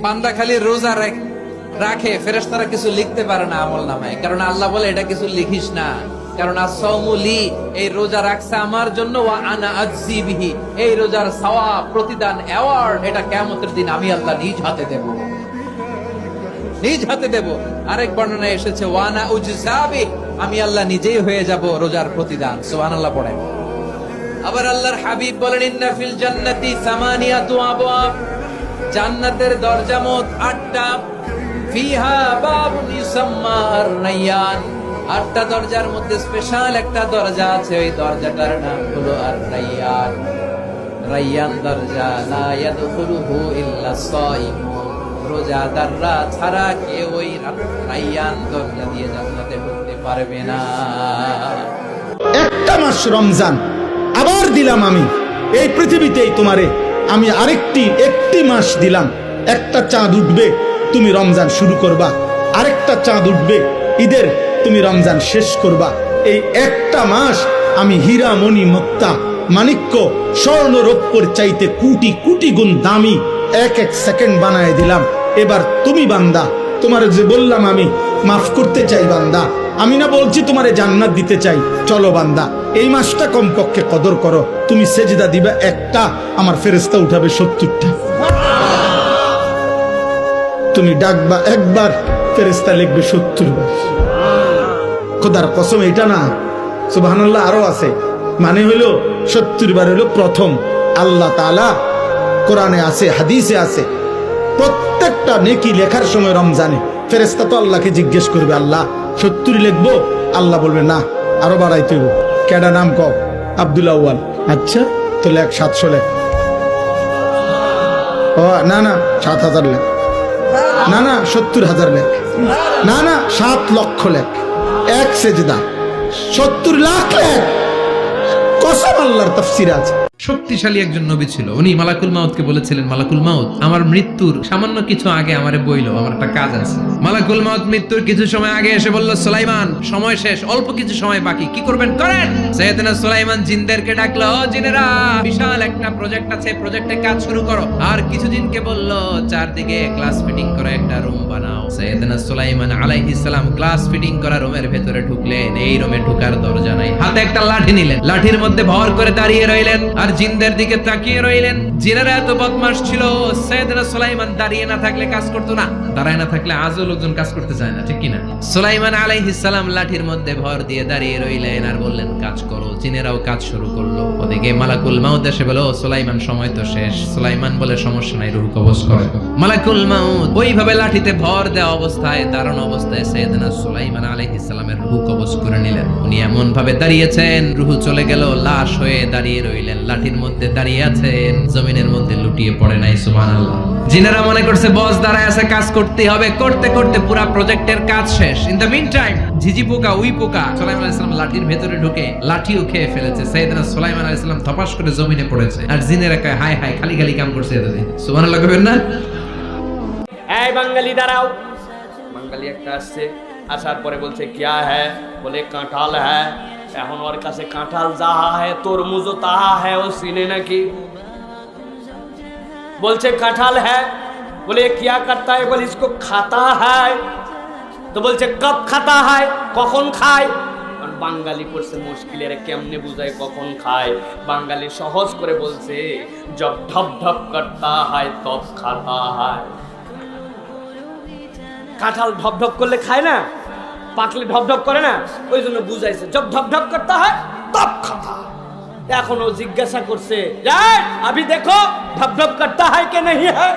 বান্দা খালি রোজা রাখে, ফেরেশতারা কিছু লিখতে পারে না আমলনামায়, কারণ আল্লাহ বলে এটা কিছু লিখিস না, কারণ as-সাওমু লি, এই রোজা রাখছে আমার জন্য, ওয়া আনা আজজি বিহি, এই রোজার সওয়াব, প্রতিদান, অ্যাওয়ার্ড এটা কিয়ামতের দিন আমি আল্লাহ নিজ হাতে দেব, নিজ হাতে দেব। আরেক বর্ণনায় এসেছে ওয়া আনা উজজা বিহি, আমি আল্লাহ নিজেই হয়ে যাব রোজার প্রতিদান। সুবহানাল্লাহ পড়েন। আবার আল্লাহর হাবিব বলেন ইন্না ফিল জান্নাতি সামানিয়াতু আবওয়াব, জান্নাতের দরজা মোট 8টা, ফিহা বাবুন ইউসাম্মা আর-রায়্যান, 8টা দরজার মধ্যে স্পেশাল একটা দরজা আছে, ওই দরজাটার নাম হলো আর-রায়্যান। রায়্যান দরজা লা ইয়াদখুলুহু ইল্লা সাইমুন, রোজাদাররা ছাড়া কেউ ওই রায়্যান দরজা দিয়ে জান্নাতে ঢুকতে পারবে না। একটা মাস রমজান আবার দিলাম আমি এই পৃথিবীতেই তোমারে, আমি একটি মাস দিলাম, একটা চাঁদ উঠবে তুমি রমজান শুরু করবা, আরেকটা চাঁদ উঠবে ঈদের তুমি রমজান শেষ করবা। এই একটা মাস আমি হীরা মণি মুক্তা মাণিক্য স্বর্ণ রৌপ্যের চাইতে কোটি কোটি গুণ দামি এক সেকেন্ড বানায় দিলাম। এবার তুমি বান্দা, তোমার যে বললাম আমি মাফ করতে চাই বান্দা, আমি না বলছি তোমারে জান্নাত দিতে চাই, চলো বান্দা এই মাসটা কমপক্ষে কদর করো। তুমি সেজদা দিবা একটা, আমার ফেরেশতা উঠাবে 70টা। তুমি ডাকবা একবার, ফেরেশতা লিখবে 70 বার। খোদার কসম এটা না, সুবহানাল্লাহ আরো আছে, মানে হইলো 70 বার হইলো প্রথম। আল্লাহ তাআলা কোরআনে আছে, হাদিসে আছে, প্রত্যেকটা নেকি লেখার সময় রমজানে ফেরেশতা তো আল্লাহকে জিজ্ঞেস করবে আল্লাহ 70 লিখবো, আল্লাহ বলবে না আরো বাড়াইতে হইব। কেডা নাম কও? আব্দুল আউয়াল। আচ্ছা তো লেখ 700 লেখ। ও না না 7000 লেখ, না না 70,000 লেখ, না না 7 লক্ষ লেখ, এক সেজদা 70 লাখ লেখ। কসম আল্লাহর তাফসীরে আছে। শক্তিশালী একজন নবী ছিল, উনি মালাকুল মাউতকে বলেছিলেন, মালাকুল মাউত আমার মৃত্যুর সামান্য কিছু আগে আমারে বইলো, আমার একটা কাজ আছে। মালাকুল মাউত মৃত্যুর কিছু সময় আগে এসে বলল, সুলাইমান সময় শেষ, অল্প কিছু সময় বাকি, কি করবেন করেন। সাইয়েদনা সুলাইমান জিনদেরকে ডাকলো, জিনেরা বিশাল একটা প্রজেক্ট আছে, প্রজেক্টে কাজ শুরু করো। আর কিছু জিনকে বলল চারদিকে গ্লাস ফিটিং করে একটা রুম বানাও। সাইয়েদনা সুলাইমান আলাইহিস সালাম গ্লাস ফিটিং করা রুমের ভেতরে ঢুকলেন। এই রুমে ঢোকার দরজা নাই, হাতে একটা লাঠি নিলেন, লাঠির মধ্যে ভর করে দাঁড়িয়ে রইলেন আর জিনদের দিকে তাকিয়ে রইলেন। জিনেরা এত বদমাশ ছিল, সাইয়েদনা সুলাইমান দাঁড়িয়ে না থাকলে কাজ করতো না, দাঁড়ায় না থাকলে আজও লোকজন কাজ করতে চায় না, ঠিক কিনা? সুলাইমান আলাইহিস সালাম লাঠির মধ্যে ভর দিয়ে দাঁড়িয়ে রইলেন আর বললেন কাজ করো। জিনেরাও কাজ শুরু করলো। ওদিকে মালাকুল মাউত এসে বলল, সুলাইমান সময় তো শেষ। সুলাইমান বলে সমস্যা নাই, রূহ কবজ করে। মালাকুল মাউত ওইভাবে লাঠিতে ভর দেওয়া অবস্থায়, দাঁড়ানো অবস্থায় সাইয়েদনা সুলাইমান আলাইহিস সালামের রূহ কবজ করে নিলেন। উনি এমন ভাবে দাঁড়িয়েছেন, রূহ চলে গেল, লাশ হয়ে দাঁড়িয়ে রইলেন, লাঠির মধ্যে দাঁড়িয়ে আছেন, জমিনের মধ্যে লুটিয়ে পড়ে নাই। সুবহানাল্লাহ। জিনেরা মনে করছে বস দাঁড়ায় আছে, কাজ করতে হবে, করতে করতে পুরা প্রজেক্টের কাজ শেষ। ইন দ্য মিন টাইম ঝিঝি পোকা, উই পোকা সুলাইমান আলাইহিস সালাম লাঠির ভেতরে ঢুকে লাঠিও খেয়ে ফেলেছে। সাইয়েদনা সুলাইমান আলাইহিস সালাম ধপাস করে জমিনে পড়েছে। আর জিনেরা কয় হায় হায়, খালি খালি কাম করছে এতদিন। সুবহানাল্লাহ কইবেন না? এই বাঙালি দাঁড়াও। বাঙালি একটা আসছে, আসার পরে বলছে কিয়া হ্যায়, বলে কাঁঠাল হ্যায়। এখন ওর কাছে কাঁঠাল যাহা হ্যায় তরমুজও তাহা হ্যায়, ও চিনে নাকি? बोलचे कटहल है, बोले क्या करता है, बोले इसको खाता है। तो बोलছে कब खाता है, কখন খায়। আর বাঙালি পড়ছে মুশকিলের, কেমনে বুঝায় কখন খায়। বাঙালি সহজ করে বলছে जब ढप ढप करता है तब खाता है। কাঁঠাল ঢপ ঢপ করলে খায় না, পাকলে ঢপ ঢপ করে না, ওই জন্য বুঝাইছে जब ढप ढप करता है तब खाता है। এখনো জিজ্ঞাসা করছে আবি দেখো ঢপ ঢপ করতা হয় কে नहीं है।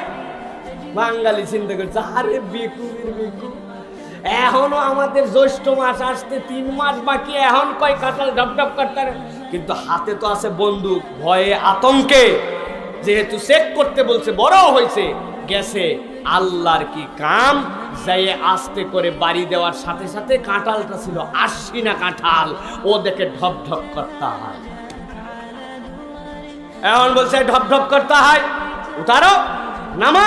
বাঙালি চিন্তা করছে আরে বেকুবের বেকু, এখনো আমাদের জ্যৈষ্ঠ মাস আসতে 3 মাস বাকি, এখন কয় কাঁঠাল ঢপ ঢপ করতে। কিন্তু হাতে তো আছে বন্দুক, ভয়ে আতঙ্কে যেহেতু চেক করতে বলছে, বড় হয়েছে গেছে। আল্লাহর কি কাম, যাই আস্তে করে বাড়ি দেওয়ার সাথে সাথে কাঁঠালটা ছিল 80 না কাঁঠাল, ও দেখে ঢপ ঢপ করতা হয়। এখন বলছে ঢপ ঢপ করতে হয়, উতারো নামা।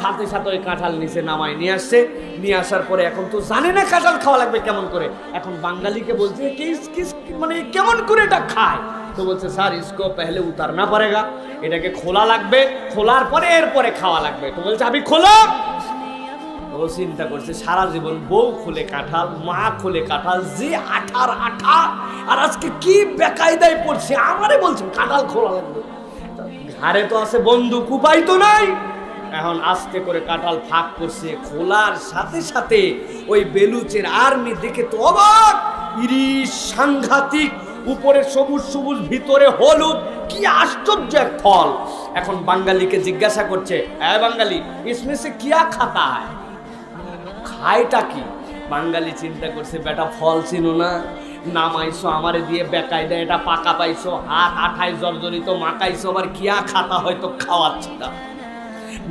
সাথে সাথে ওই কাঁঠাল নিচে নামায় নিয়ে আসছে। নিয়ে আসার পরে এখন তো জানে না কাঁঠাল খাওয়া লাগবে কেমন করে। এখন বাঙালিকে বলছে কিস কিস, মানে কেমন করে এটা খায়। তো বলছে স্যার ইসকো পেহলে উতারনা পড়েগা, এটাকে খোলা লাগবে, খোলার পরে এরপরে খাওয়া লাগবে। তো বলছে আমি খোলো। ও চিন্তা করছে সারা জীবন বউ খুলে কাঁঠাল, মা খুলে কাঁঠাল, যে আঠার আঠা, আর আজকে কি বেকায়দায় পড়ছে, আমারে বলছে কাঁঠাল খোলা লাগবে। ঘাড়ে তো আছে বন্দুক, উপায় তো নাই। এখন আস্তে করে কাঁঠাল ফাঁক করছে, খোলার সাথে সাথে ওই বেলুচের আর্মি দেখে তো অবাক, ইরিশ সাংঘাতিক, উপরে সবুজ সবুজ ভিতরে হলুদ, কি আশ্চর্য এক ফল। এখন বাঙালিকে জিজ্ঞাসা করছে, হ্যাঁ বাঙালি ইসমে সে কিয়া খাতা হয়, খায়টা কি? বাঙালি চিন্তা করছে বেটা ফল চিনো না, নামাইছো আমারে দিয়ে বেকায়দা, এটা পাকা পাইছো, হাত আঠায় জর্জরিত মাকাইছো, আবার কিয়া খাতা হয়তো খাওয়াচ্ছি না।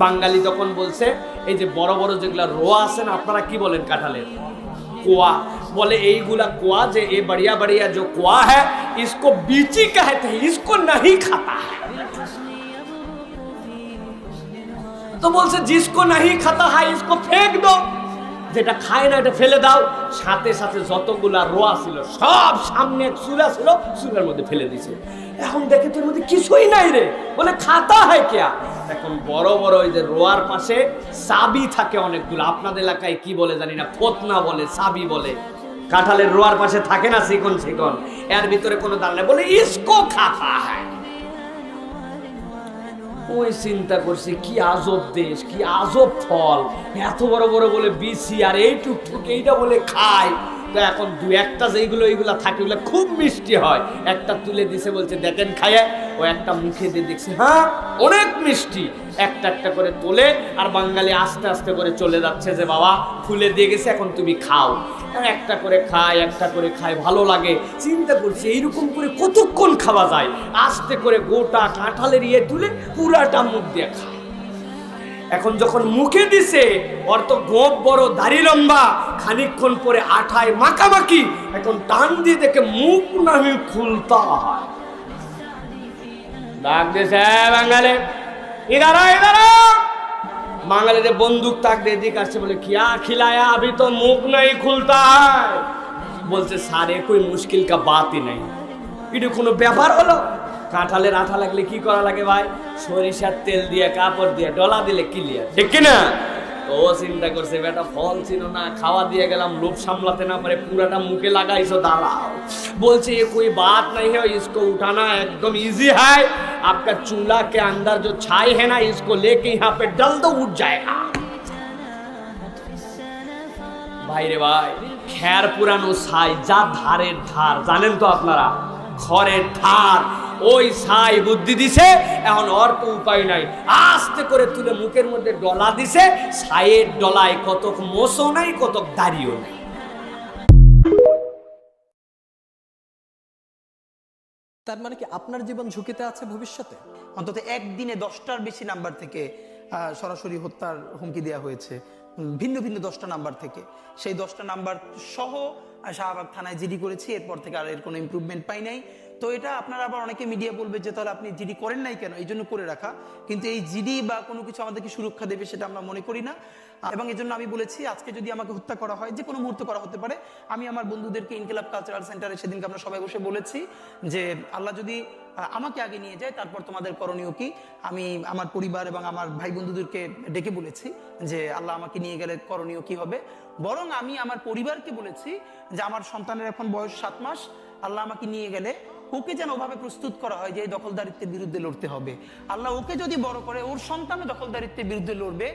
বাঙালি তখন বলছে এই যে বড় বড় যেগুলা রোয়া আছে না, আপনারা কি বলেন কাঁঠালের? কোয়া বলে, এইগুলা কোয়া, যে এ बढ़िया बढ़िया जो কোয়া है इसको बीची कहते हैं, इसको नहीं खाता है। তো বলছে जिसको नहीं खाता है इसको फेंक दो, যেটা খায় না এটা ফেলে দাও। সাথে সাথে যতগুলা রোয়া ছিল সব সামনে চুলা ছিল, চুলার মধ্যে ফেলে দিছে। এখন দেখে তোর মধ্যে কিছুই নাই রে, বলে খাতা হয় কেয়া। এখন বড় বড় ওই যে রোয়ার পাশে চাবি থাকে অনেকগুলো, আপনাদের এলাকায় কি বলে জানি না, ফতনা বলে, চাবি বলে, কাঁঠালের রোয়ার পাশে থাকে না চিকন চিকন, এর ভিতরে কোনো দাল নেই, বলে ইসকো খাতা হয়। ওই চিন্তা করছে কি আজব দেশ, কি আজব ফল, এত বড় বড় বলে বিসি, আর এই টুকটুক এইটা বলে খায়। তো এখন দু একটা যেইগুলো এইগুলা থাকে ওগুলো খুব মিষ্টি হয়, একটা তুলে দিছে, বলছে দেখেন খায়। ও একটা মুখে দিয়ে দেখছে, হ্যাঁ অনেক মিষ্টি, একটা একটা করে তোলে, আর বাঙালি আস্তে আস্তে করে চলে যাচ্ছে যে বাবা খুলে দিয়ে গেছে, এখন তুমি খাও। একটা করে খায়, একটা করে খায়, ভালো লাগে। চিন্তা করছে এইরকম করে কতক্ষণ খাওয়া যায়, আস্তে করে গোটা কাঁঠালের ইয়ে তুলে পুরাটা মুখ দিয়ে খায়। এখন যখন মুখে দিছে, ওর তো গোপ বড়, দাড়ি লম্বা, খানিকক্ষণ পরে আঠায় মাখামাখি, এখন টান দিয়ে দেখে মুখ নাহি খুলতা হয়। ডাক দিয়েছে বাঙালি, ইধারা ইধারা। বাঙালিদের বন্দুক তাক দিয়ে দিক আসছে, বলে কিয়া খিলায়া, अभी तो মুখ নাই খুলতা হয়। বলছে সারে কোই মুশকিল কা বাতই নাই, এটা কোনো ব্যাপার হলো? কাঁঠালের আঠা লাগলে কি করা লাগে ভাই? সরিষার তেল দিয়ে কাপড় দিয়ে ডলা দিলে ক্লিয়ার, ঠিক কিনা? ও চিন্তা করছে বেটা ফল ছিল না, খাওয়া দিয়ে গেলাম, লোভ সামলাতে না পারে পুরাটা মুখে লাগাইছো, দাঁড়াও। বলছে ये कोई बात नहीं है, इसको उठाना एकदम इजी है, आपका चूल्हा के अंदर जो छाई है ना, इसको लेके यहाँ पे डल दो, उठ जाएगा। ভাই রে ভাই, খ্যার পুরানো ছাই, যা ধারের ধার, জানেন তো আপনারা, খড়ের ধার, ওই ছাই বুদ্ধি দিছে। এখন ওর তো উপায় নাই, আস্তে করে তুলে মুখের মধ্যে ডলা দিছে। ছাইয়ের ডলায় কতক মোষও নাই, কতক দাড়িও নাই। তার মানে কি আপনার জীবন ঝুঁকিতে আছে ভবিষ্যতে? অন্তত একদিনে 10টার বেশি নাম্বার থেকে সরাসরি হত্যার হুমকি দেওয়া হয়েছে, ভিন্ন ভিন্ন 10টা নাম্বার থেকে। সেই 10টা নাম্বার সহ শাহবাগ থানায় জিডি করেছি, এরপর থেকে আর এর কোনো ইমপ্রুভমেন্ট পাই নাই। তো এটা আপনারা আবার অনেকে মিডিয়া বলবে যে তাহলে আপনি জিডি করেন নাই কেন, এই জন্য করে রাখা। কিন্তু এই জিডি বা কোনো কিছু আমাদেরকে সুরক্ষা দেবে সেটা আমরা মনে করি না। এবং এই জন্য আমি বলেছি আজকে যদি আমাকে হত্যা করা হয়, যে কোনো মুহূর্তে করা হতে পারে। আমি আমার বন্ধুদেরকে ইনকিলাব কালচারাল সেন্টারে সেদিনকে আমরা সবাই বসে বলেছি যে আল্লাহ যদি আমাকে আগে নিয়ে যায়, তারপর তোমাদের করণীয় কি। আমি আমার পরিবার এবং আমার ভাই বন্ধুদেরকে ডেকে বলেছি যে আল্লাহ আমাকে নিয়ে গেলে করণীয় কি হবে। বরং আমি আমার পরিবারকে বলেছি যে আমার সন্তানের এখন বয়স 7 মাস, আল্লাহ আমাকে নিয়ে গেলে ওকে যেন ওভাবে প্রস্তুত করা হয় যে এই দখলদারিত্বের বিরুদ্ধে লড়তে হবে। আল্লাহ ওকে যদি বড় করে ওর সন্তানও দখলদারিত্বের বিরুদ্ধে লড়বে,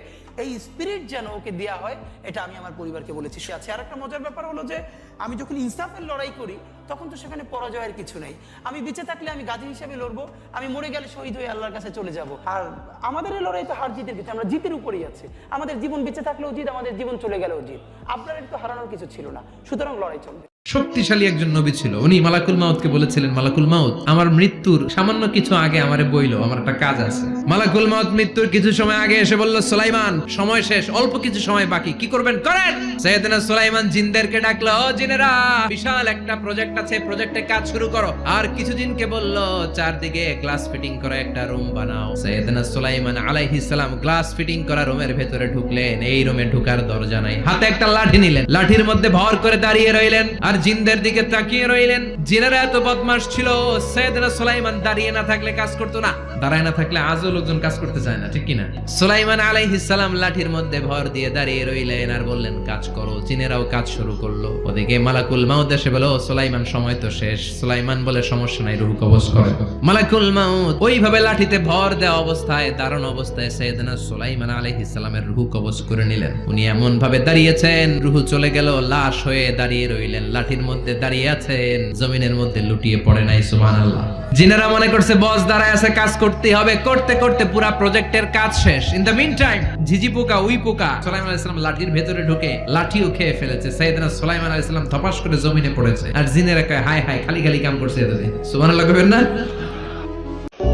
এই স্পিরিট যেন ওকে দেওয়া হয়, এটা আমি আমার পরিবারকে বলেছি। সে আছে। আর একটা মজার ব্যাপার হলো যে আমি যখন ইনসাফের লড়াই করি তখন তো সেখানে পরাজয়ের কিছু নেই। আমি বেঁচে থাকলে আমি গাজী হিসেবে লড়বো, আমি মরে গেলে শহীদ হয়ে আল্লাহর কাছে চলে যাব। আর আমাদের এই লড়াই তো হার জিতের কিছু, আমরা জিতের উপরেই আছি। আমাদের জীবন বেঁচে থাকলেও জিত, আমাদের জীবন চলে গেলেও জিত। আপনার তো হারানোর কিছু ছিল না, সুতরাং লড়াই চলবে। শক্তিশালী একজন নবী ছিল, উনি মালাকুল মাউতকে বলেছিলেন, মালাকুল মাউত আমার মৃত্যুর সামান্য কিছু আগে আমারে বইলো, আমার একটা কাজ আছে। মালাকুল মাউত মৃত্যুর কিছু সময় আগে এসে বলল, সুলাইমান সময় শেষ, অল্প কিছু সময় বাকি, কি করবেন করেন। সাইয়েদনা সুলাইমান জিনদেরকে ডাকলো, ও জিনেরা, বিশাল একটা প্রজেক্ট আছে, প্রজেক্টে কাজ শুরু করো। আর কিছু জিনকে বলল, চারদিকে গ্লাস ফিটিং করা একটা রুম বানাও। সাইয়েদনা সুলাইমান আলাইহিস সালাম গ্লাস ফিটিং করা রুমের ভেতরে ঢুকলেন। এই রুমে ঢোকার দরজা নাই, হাতে একটা লাঠি নিলেন, লাঠির মধ্যে ভর করে দাঁড়িয়ে রইলেন, আর জিনদের দিকে তাকিয়ে রইলেন। জিনেরা এত বদমাশ ছিল, সাইয়েদনা সুলাইমান দাঁড়িয়ে না থাকলে কাজ করতো না, দাঁড়ায় না থাকলে আজও লোকজন কাজ করতে চায় না, ঠিক কিনা? সুলাইমান আলাইহিস সালাম লাঠির মধ্যে ভর দিয়ে দাঁড়িয়ে রইলেন আর বললেন কাজ করো। জিনেরাও কাজ শুরু করলো। ওদিকে মালাকুল মাউত এসে বলো সুলাইমান সময় তো শেষ। সুলাইমান বলে সমস্যা নাই, রূহ কবজ করে। মালাকুল মাউত ওইভাবে লাঠিতে ভর দেওয়া অবস্থায়, দাঁড়ানো অবস্থায় সাইয়েদনা সুলাইমান আলাইহিস সালামের রূহ কবজ করে নিলেন। উনি এমন ভাবে দাঁড়িয়েছেন, রূহ চলে গেল, লাশ হয়ে দাঁড়িয়ে রইলেন। লাঠির মধ্যে দাঁড়িয়ে আছেন, জমিনের মধ্যে লুটিয়ে পড়ে নাই। সুবহানাল্লাহ। জিনেরা মনে করছে বস দাঁড়ায় আছে, কাজ করতে হবে। করতে করতে পুরা প্রজেক্টের কাজ শেষ। ইন দ্য মিন টাইম ঝিঝি পোকা, উই পোকা সুলাইমান আলাইহিস সালাম লাঠির ভেতরে ঢুকে লাঠিও খেয়ে ফেলেছে। সাইয়েদনা সুলাইমান আলাইহিস সালাম ধপাস করে জমিনে পড়েছে। আর জিনেরা কয় হায় হায়, খালি খালি কাম করছে এতদিন। সুবহানাল্লাহ কইবেন না?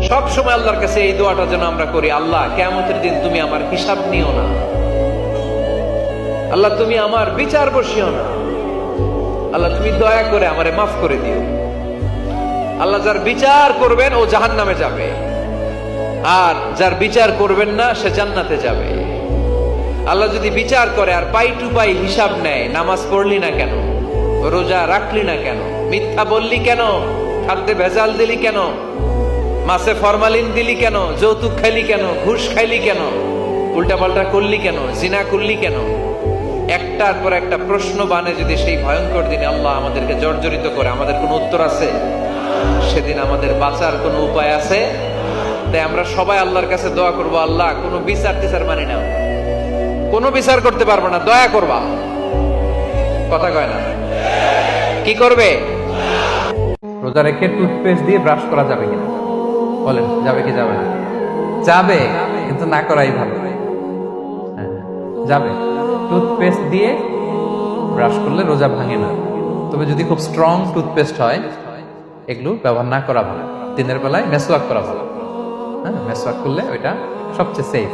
সব সময় আল্লাহর কাছে এই দোয়াটা যেন আমরা করি, আল্লাহ কিয়ামতের দিন তুমি আমার হিসাব নিও না, আল্লাহ তুমি আমার বিচার বসিও না, আল্লাহ তুমি দয়া করে আমারে মাফ করে দিও। আল্লাহ যার বিচার করবেন ও জাহান্নামে যাবে, আর যার বিচার করবেন না সে জান্নাতে যাবে। আল্লাহ যদি বিচার করে আর পাই টু পাই হিসাব নেয়, নামাজ পড়লি না কেন, রোজা রাখলি না কেন, মিথ্যা বললি কেন, খাদ্যে ভেজাল দিলি কেন, মাছে ফরমালিন দিলি কেন, যৌতুক খাইলি কেন, ঘুষ খাইলি কেন, উল্টাপাল্টা করলি কেন, জিনা করলি কেন, একটার পর একটা প্রশ্ন বানে যদি সেই ভয়ঙ্কর দিনে আল্লাহ আমাদেরকে জর্জরিত করে, আমাদের কোনো উত্তর আছে? সেদিন আমাদের বাঁচার কোনো উপায় আছে? তাই আমরা সবাই আল্লাহর কাছে দোয়া করবো, আল্লাহ কোনো বিচার টিচার মানি না, কোনো বিচার করতে পারবো না, দয়া করবা। কথা কয় না? কি করবে? রোজা রেখে টুথপেস্ট দিয়ে ব্রাশ করা যাবে কিনা বলেন? যাবে কি যাবে না? যাবে, কিন্তু না করাই ভালো। যাবে, টুথপেস্ট দিয়ে ব্রাশ করলে রোজা ভাঙে না। তবে যদি খুব স্ট্রং টুথপেস্ট হয়, এগুলো ব্যবহার না করা ভালো। দিনের বেলায় মেসওয়াক করা ভালো। হ্যাঁ, মেসওয়াক করলে ওইটা সবচেয়ে সেফ।